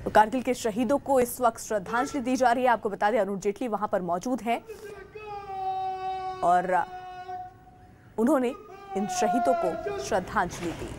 तो कारगिल के शहीदों को इस वक्त श्रद्धांजलि दी जा रही है। आपको बता दें अरुण जेटली वहां पर मौजूद हैं और उन्होंने इन शहीदों को श्रद्धांजलि दी।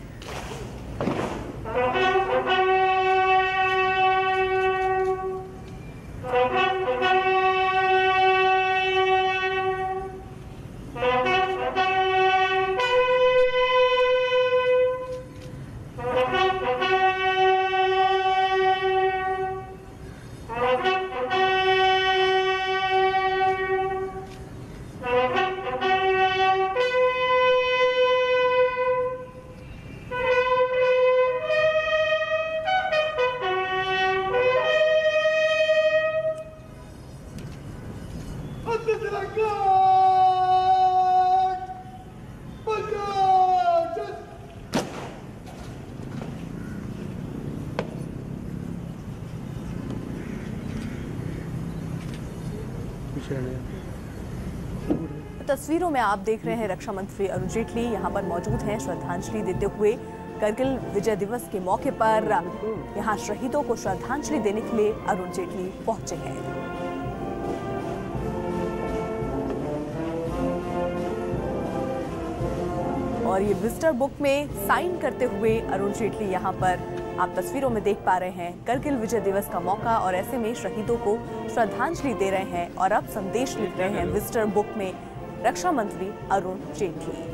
तस्वीरों में आप देख रहे हैं रक्षा मंत्री अरुण जेटली यहां पर मौजूद हैं श्रद्धांजलि देते हुए। कारगिल विजय दिवस के मौके पर यहां शहीदों को श्रद्धांजलि देने के लिए अरुण जेटली पहुंचे हैं। और ये विजिटर बुक में साइन करते हुए अरुण जेटली यहां पर आप तस्वीरों में देख पा रहे हैं। कारगिल विजय दिवस का मौका और ऐसे में शहीदों को श्रद्धांजलि दे रहे हैं और अब संदेश लिख रहे हैं विजिटर बुक में रक्षा मंत्री अरुण जेटली।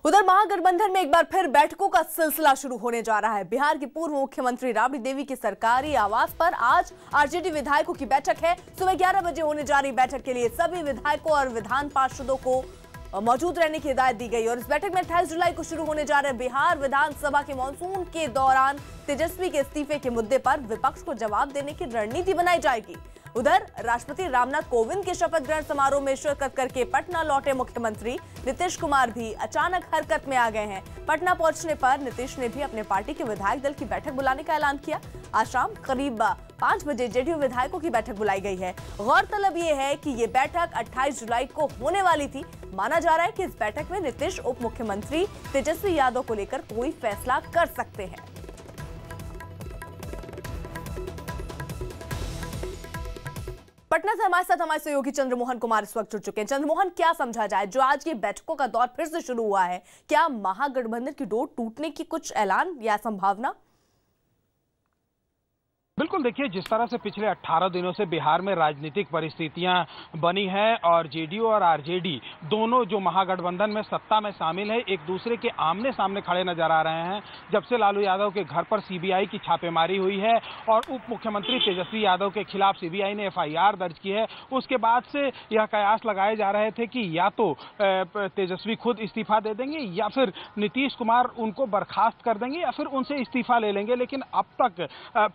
उधर महागठबंधन में एक बार फिर बैठकों का सिलसिला शुरू होने जा रहा है। बिहार की पूर्व मुख्यमंत्री राबड़ी देवी की सरकारी आवास पर आज आरजेडी विधायकों की बैठक है। सुबह 11 बजे होने जा रही बैठक के लिए सभी विधायकों और विधान पार्षदों को मौजूद रहने की हिदायत दी गई और इस बैठक में 28 जुलाई को शुरू होने जा रहे बिहार विधानसभा के मानसून के दौरान तेजस्वी के इस्तीफे के मुद्दे पर विपक्ष को जवाब देने की रणनीति बनाई जाएगी। उधर राष्ट्रपति रामनाथ कोविंद के शपथ ग्रहण समारोह में शिरकत करके पटना लौटे मुख्यमंत्री नीतीश कुमार भी अचानक हरकत में आ गए हैं। पटना पहुंचने पर नीतीश ने भी अपने पार्टी के विधायक दल की बैठक बुलाने का ऐलान किया। आज शाम करीब 5 बजे जेडीयू विधायकों की बैठक बुलाई गई है। गौरतलब ये है कि ये बैठक 28 जुलाई को होने वाली थी। माना जा रहा है कि इस बैठक में नीतीश उप मुख्यमंत्री तेजस्वी यादव को लेकर कोई फैसला कर सकते हैं। पटना से हमारे साथ हमारे सहयोगी चंद्रमोहन कुमार इस वक्त जुड़ चुके हैं। चंद्रमोहन, क्या समझा जाए जो आज ये बैठकों का दौर फिर से शुरू हुआ है, क्या महागठबंधन की डोर टूटने की कुछ ऐलान या संभावना? बिल्कुल, देखिए जिस तरह से पिछले 18 दिनों से बिहार में राजनीतिक परिस्थितियां बनी हैं और जेडीयू और आरजेडी दोनों जो महागठबंधन में सत्ता में शामिल है एक दूसरे के आमने सामने खड़े नजर आ रहे हैं। जब से लालू यादव के घर पर सीबीआई की छापेमारी हुई है और उप मुख्यमंत्री तेजस्वी यादव के खिलाफ सीबीआई ने एफआईआर दर्ज की है, उसके बाद से यह कयास लगाए जा रहे थे कि या तो तेजस्वी खुद इस्तीफा दे देंगे या फिर नीतीश कुमार उनको बर्खास्त कर देंगे या फिर उनसे इस्तीफा ले लेंगे। लेकिन अब तक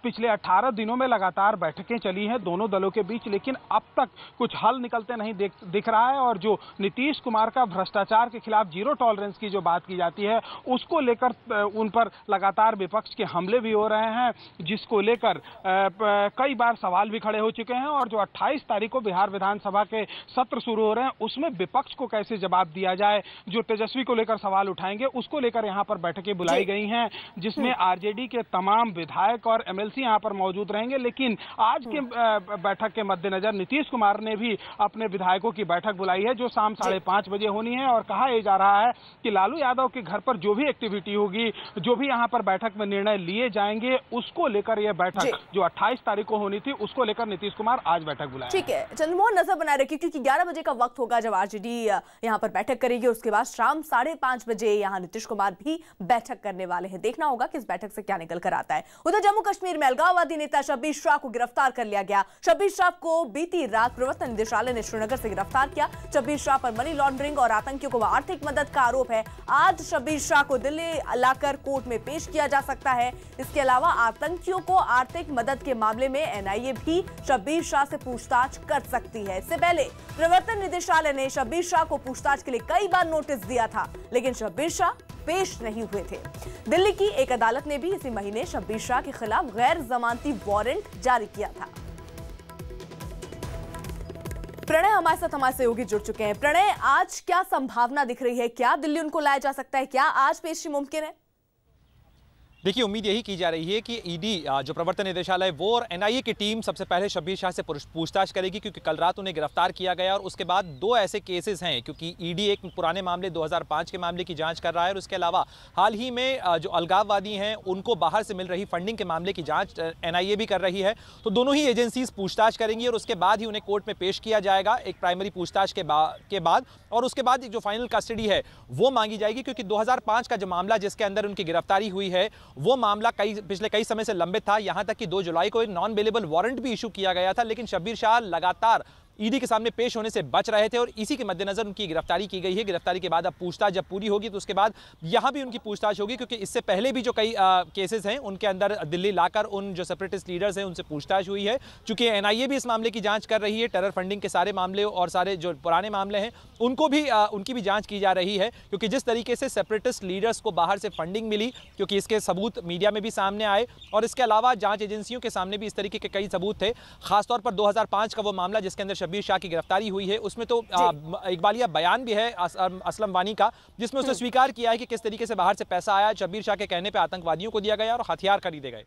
पिछले 18 दिनों में लगातार बैठकें चली हैं दोनों दलों के बीच, लेकिन अब तक कुछ हल निकलते नहीं दिख रहा है। और जो नीतीश कुमार का भ्रष्टाचार के खिलाफ जीरो टॉलरेंस की जो बात की जाती है उसको लेकर उन पर लगातार विपक्ष के हमले भी हो रहे हैं, जिसको लेकर कई बार सवाल भी खड़े हो चुके हैं। और जो 28 तारीख को बिहार विधानसभा के सत्र शुरू हो रहे हैं उसमें विपक्ष को कैसे जवाब दिया जाए, जो तेजस्वी को लेकर सवाल उठाएंगे उसको लेकर यहाँ पर बैठकें बुलाई गई हैं, जिसमें आरजेडी के तमाम विधायक और एमएलसी यहाँ पर मौजूद रहेंगे। लेकिन आज के बैठक के मद्देनजर नीतीश कुमार ने भी अपने विधायकों की बैठक बुलाई है जो शाम 5:30 बजे होनी है। और कहा यह जा रहा है कि लालू यादव के घर पर जो भी एक्टिविटी होगी, जो भी यहाँ पर बैठक में निर्णय लिए जाएंगे, उसको लेकर यह बैठक जो 28 तारीख को होनी थी उसको लेकर नीतीश कुमार आज बैठक बुलाए। ठीक है चंद्रमोहन, नजर बनाए रखिए क्योंकि 11 बजे का वक्त होगा जब आरजेडी यहाँ पर बैठक करेगी। उसके बाद शाम 5:30 बजे यहाँ नीतीश कुमार भी बैठक करने वाले हैं। देखना होगा कि इस बैठक से क्या निकल कर आता है। उधर जम्मू कश्मीर में अलगाववादी आतंकवादी नेता शब्बीर शाह को गिरफ्तार कर लिया गया। शब्बीर शाह को बीती रात प्रवर्तन निदेशालय ने श्रीनगर से गिरफ्तार किया। शब्बीर शाह पर मनी लॉन्ड्रिंग और आतंकियों को आर्थिक मदद का आरोप है। आज शब्बीर शाह को दिल्ली लाकर कोर्ट में पेश किया जा सकता है। इसके अलावा आतंकियों को आर्थिक मदद के मामले में एनआईए भी शब्बीर शाह से पूछताछ कर सकती है। इससे पहले प्रवर्तन निदेशालय ने शब्बीर शाह को पूछताछ के लिए कई बार नोटिस दिया था, लेकिन शब्बीर शाह पेश नहीं हुए थे। दिल्ली की एक अदालत ने भी इसी महीने शब्बीर शाह के खिलाफ गैर जमानती वारंट जारी किया था। प्रणय हमारे साथ हमारे सहयोगी जुड़ चुके हैं। प्रणय, आज क्या संभावना दिख रही है? क्या दिल्ली उनको लाया जा सकता है? क्या आज पेशी मुमकिन है? देखिए, उम्मीद यही की जा रही है कि ईडी जो प्रवर्तन निदेशालय वो और एनआईए की टीम सबसे पहले शब्बीर शाह से पूछताछ करेगी, क्योंकि कल रात उन्हें गिरफ्तार किया गया और उसके बाद दो ऐसे केसेस हैं, क्योंकि ईडी एक पुराने मामले 2005 के मामले की जांच कर रहा है और उसके अलावा हाल ही में जो अलगाववादी हैं उनको बाहर से मिल रही फंडिंग के मामले की जाँच एनआईए भी कर रही है। तो दोनों ही एजेंसीज पूछताछ करेंगी और उसके बाद ही उन्हें कोर्ट में पेश किया जाएगा एक प्राइमरी पूछताछ के बाद और उसके बाद जो फाइनल कस्टडी है वो मांगी जाएगी, क्योंकि 2005 का जो मामला जिसके अंदर उनकी गिरफ्तारी हुई है वो मामला पिछले कई समय से लंबित था। यहां तक कि 2 जुलाई को एक नॉन बेलेबल वारंट भी इशू किया गया था, लेकिन शब्बीर शाह लगातार ईडी के सामने पेश होने से बच रहे थे और इसी के मद्देनजर उनकी गिरफ्तारी की गई है। गिरफ्तारी के बाद अब पूछताछ जब पूरी होगी तो उसके बाद यहां भी उनकी पूछताछ होगी, क्योंकि इससे पहले भी जो कई केसेस हैं उनके अंदर दिल्ली लाकर उन जो सेपरेटिस्ट लीडर्स हैं उनसे पूछताछ हुई है। चूंकि एनआईए भी इस मामले की जांच कर रही है, टेरर फंडिंग के सारे मामले और सारे जो पुराने मामले हैं उनकी भी जांच की जा रही है, क्योंकि जिस तरीके से सेपरेटिस्ट लीडर्स को बाहर से फंडिंग मिली, क्योंकि इसके सबूत मीडिया में भी सामने आए और इसके अलावा जांच एजेंसियों के सामने भी इस तरीके के कई सबूत थे। खासतौर पर 2005 का वो मामला जिसके अंदर शब्बीर शाह की गिरफ्तारी हुई है, उसमें तो इकबालिया बयान भी है असलम वानी का, जिसमें उसने स्वीकार किया है कि किस तरीके से बाहर से पैसा आया, शब्बीर शाह के कहने पे आतंकवादियों को दिया गया और हथियार खरीदे गए।